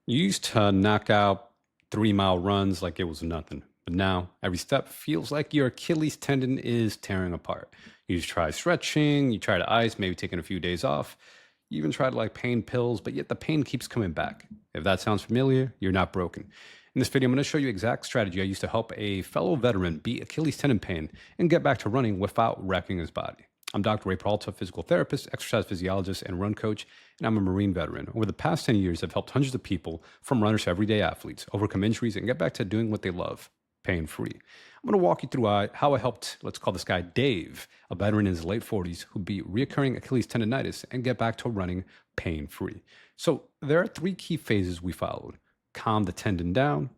You used to knock out 3 mile runs like it was nothing. But now every step feels like your Achilles tendon is tearing apart. You just try stretching, you try to ice, maybe taking a few days off. You even try to like pain pills, but yet the pain keeps coming back. If that sounds familiar, you're not broken. In this video, I'm going to show you exact strategy I used to help a fellow veteran beat Achilles tendon pain and get back to running without wrecking his body. I'm Dr. Ray Peralta, physical therapist, exercise physiologist, and run coach, and I'm a Marine veteran. Over the past 10 years, I've helped hundreds of people, from runners to everyday athletes, overcome injuries and get back to doing what they love, pain-free. I'm going to walk you through how I helped, let's call this guy Dave, a veteran in his late 40s who beat recurring Achilles tendonitis and get back to running pain-free. So there are three key phases we followed. Calm the tendon down.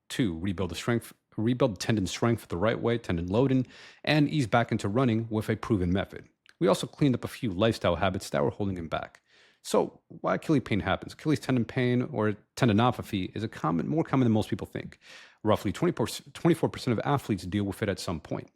2, rebuild the tendon strength the right way, tendon loading, and ease back into running with a proven method. We also cleaned up a few lifestyle habits that were holding him back. So, why Achilles pain happens? Achilles tendon pain or tendinopathy is more common than most people think. Roughly 24% of athletes deal with it at some point,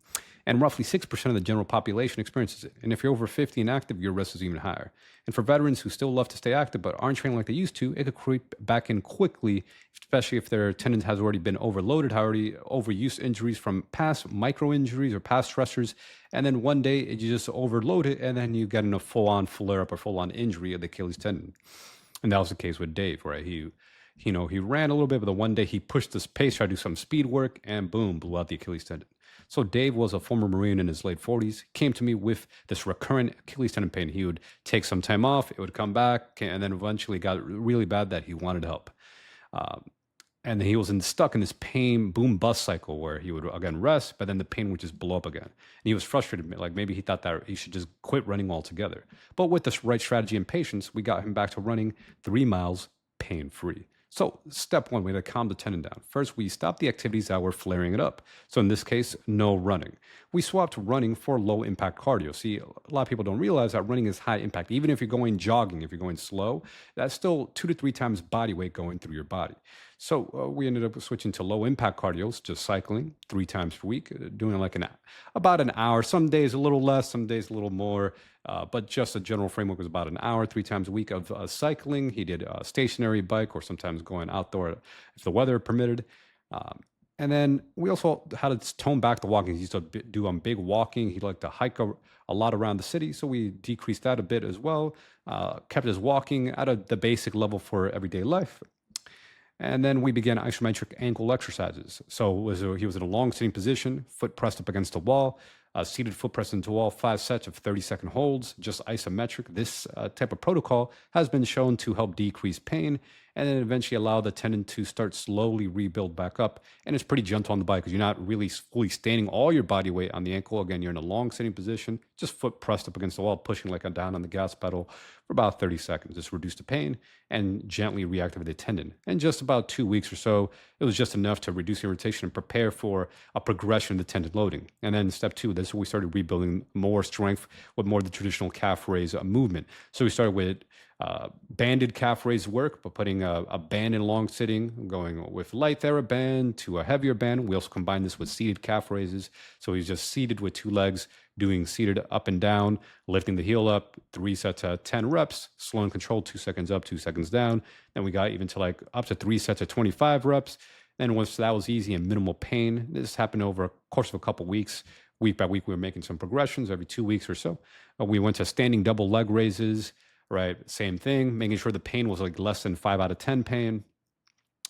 and roughly 6% of the general population experiences it. And if you're over 50 and active, your risk is even higher. And for veterans who still love to stay active but aren't training like they used to, it could creep back in quickly, especially if their tendon has already been overloaded, already overuse injuries from past micro injuries or past stressors. And then one day you just overload it, and then you get in a full-on flare-up or full-on injury of the Achilles tendon. And that was the case with Dave, right? He ran a little bit, but the one day he pushed his pace, tried to do some speed work, and boom, blew out the Achilles tendon. So Dave was a former Marine in his late 40s, came to me with this recurrent Achilles tendon pain. He would take some time off, it would come back, and then eventually got really bad that he wanted help. Um, and he was stuck in this pain boom bust cycle where he would again rest, but then the pain would just blow up again. And he was frustrated, like maybe he thought that he should just quit running altogether. But with the right strategy and patience, we got him back to running 3 miles pain free. So, step one, we had to calm the tendon down. First, we stopped the activities that were flaring it up. So, in this case, no running. We swapped running for low impact cardio. See, a lot of people don't realize that running is high impact. Even if you're going jogging, if you're going slow, that's still 2 to 3 times body weight going through your body. So, we ended up switching to low impact cardio, just cycling 3 times per week, doing like about an hour. Some days a little less, some days a little more. But just a general framework was about an hour, 3 times a week of cycling. He did a stationary bike or sometimes going outdoor if the weather permitted. And then we also had to tone back the walking. He used to do big walking. He liked to hike a lot around the city. So we decreased that a bit as well, kept his walking at the basic level for everyday life. And then we began isometric ankle exercises. So he was in a long sitting position, foot pressed up against the wall, seated foot pressed into the wall, 5 sets of 30-second holds, just isometric. This type of protocol has been shown to help decrease pain and then eventually allow the tendon to start slowly rebuild back up. And it's pretty gentle on the body because you're not really fully standing all your body weight on the ankle. Again, you're in a long sitting position, just foot pressed up against the wall, pushing like a down on the gas pedal for about 30 seconds. Just reduce the pain and gently reactivate the tendon. And just about 2 weeks or so, it was just enough to reduce irritation and prepare for a progression of the tendon loading. And then step 2, this is where we started rebuilding more strength with more of the traditional calf raise movement. So we started with banded calf raise work, but putting a band in long sitting, going with light TheraBand to a heavier band. We also combined this with seated calf raises. So he's just seated with 2 legs, doing seated up and down, lifting the heel up, 3 sets of 10 reps, slow and controlled, 2 seconds up, 2 seconds down. Then we got even to like up to 3 sets of 25 reps. Then once that was easy and minimal pain, this happened over a course of a couple weeks. Week by week, we were making some progressions every 2 weeks or so. We went to standing double leg raises, right? Same thing, making sure the pain was like less than 5 out of 10 pain.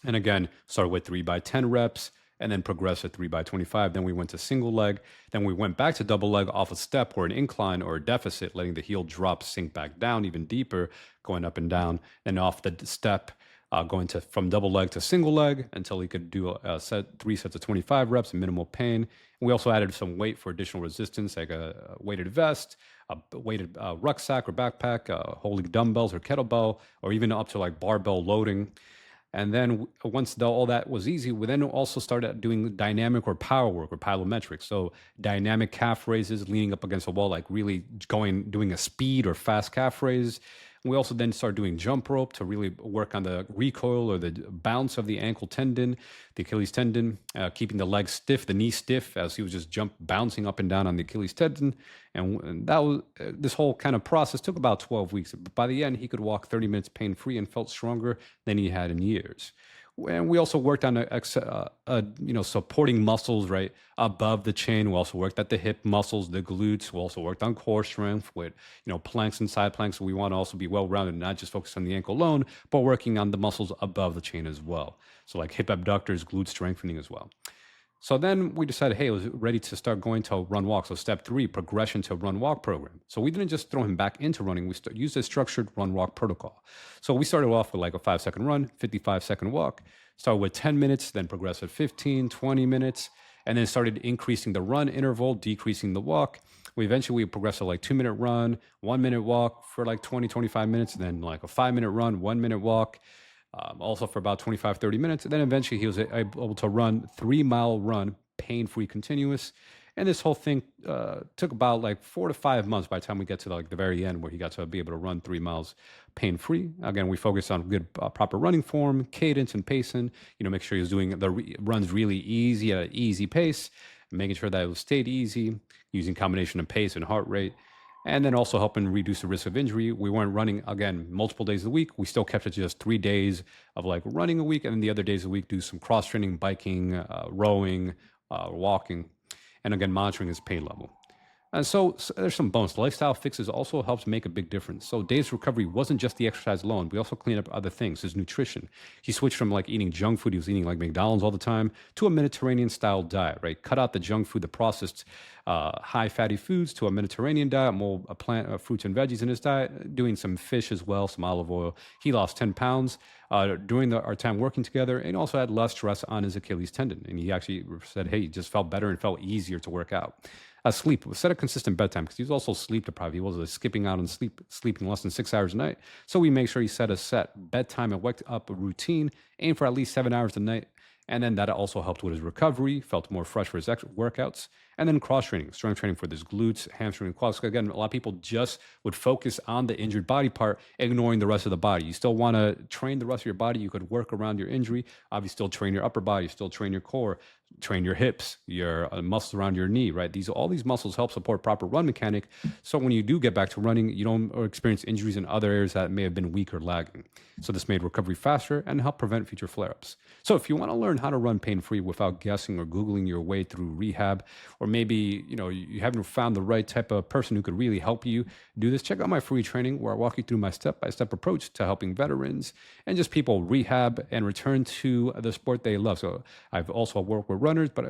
And again, started with 3x10 reps and then progressed to 3x25. Then we went to single leg. Then we went back to double leg off a step or an incline or a deficit, letting the heel drop, sink back down even deeper, going up and down. Then off the step, going from double leg to single leg until he could do 3 sets of 25 reps, minimal pain. And we also added some weight for additional resistance, like a weighted vest, a weighted rucksack or backpack, holding dumbbells or kettlebell, or even up to like barbell loading. And then once all that was easy, we then also started doing dynamic or power work or plyometrics. So dynamic calf raises, leaning up against a wall, like really doing a speed or fast calf raise. We also then started doing jump rope to really work on the recoil or the bounce of the ankle tendon, the Achilles tendon, keeping the leg stiff, the knee stiff as he was just bouncing up and down on the Achilles tendon. And that was this whole kind of process took about 12 weeks. But by the end, he could walk 30 minutes pain free and felt stronger than he had in years. And we also worked on supporting muscles right above the chin. We also worked at the hip muscles, the glutes. We also worked on core strength with planks and side planks. So we want to also be well rounded, not just focus on the ankle alone, but working on the muscles above the chain as well. So like hip abductors, glute strengthening as well. So then we decided, hey, I was ready to start going to run walk. So step 3, progression to run walk program. So we didn't just throw him back into running. We used a structured run walk protocol. So we started off with like a 5-second run, 55-second walk, started with 10 minutes, then progressed at 15, 20 minutes, and then started increasing the run interval, decreasing the walk. We eventually progressed to like 2-minute run, 1-minute walk for like 20, 25 minutes, and then like a 5-minute run, 1-minute walk. Also for about 25, 30 minutes. And then eventually he was able to run 3-mile run, pain-free continuous. And this whole thing took about like 4 to 5 months by the time we get to like the very end where he got to be able to run 3 miles pain-free. Again, we focused on good, proper running form, cadence and pacing, make sure he was doing the runs really easy at an easy pace, making sure that it stayed easy, using combination of pace and heart rate. And then also helping reduce the risk of injury. We weren't running, again, multiple days a week. We still kept it to just 3 days of like running a week. And then the other days a week, do some cross training, biking, rowing, walking, and again, monitoring his pain level. And so there's some bonus. Lifestyle fixes also helps make a big difference. So Dave's recovery wasn't just the exercise alone. We also cleaned up other things, his nutrition. He switched from like eating junk food, he was eating like McDonald's all the time, to a Mediterranean style diet, right? Cut out the junk food, the processed high fatty foods, to a Mediterranean diet, more plant fruits and veggies in his diet, doing some fish as well, some olive oil. He lost 10 pounds during our time working together, and also had less stress on his Achilles tendon. And he actually said, hey, he just felt better and felt easier to work out. Sleep. Set a consistent bedtime because he was also sleep deprived. He was skipping out on sleeping less than 6 hours a night. So we make sure he set a set bedtime and wake up a routine, aim for at least 7 hours a night. And then that also helped with his recovery, felt more fresh for his workouts. And then cross training, strength training for his glutes, hamstring, and quads. Again, a lot of people just would focus on the injured body part, ignoring the rest of the body. You still want to train the rest of your body. You could work around your injury. Obviously, still train your upper body, still train your core, train your hips, your muscles around your knee, right? All these muscles help support proper run mechanic. So when you do get back to running, you don't experience injuries in other areas that may have been weak or lagging. So this made recovery faster and helped prevent future flare-ups. So if you want to learn how to run pain-free without guessing or Googling your way through rehab, or maybe you haven't found the right type of person who could really help you do this, check out my free training where I walk you through my step-by-step approach to helping veterans and just people rehab and return to the sport they love. So I've also worked with runners, but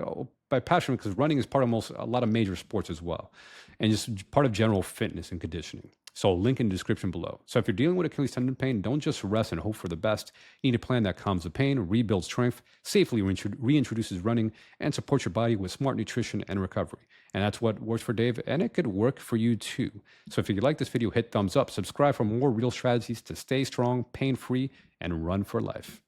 by passion, because running is part of a lot of major sports as well, and just part of general fitness and conditioning. So link in the description below. So if you're dealing with Achilles tendon pain, don't just rest and hope for the best. You need a plan that calms the pain, rebuilds strength, safely reintroduces running, and supports your body with smart nutrition and recovery. And that's what works for Dave, and it could work for you too. So if you like this video, hit thumbs up, subscribe for more real strategies to stay strong, pain-free, and run for life.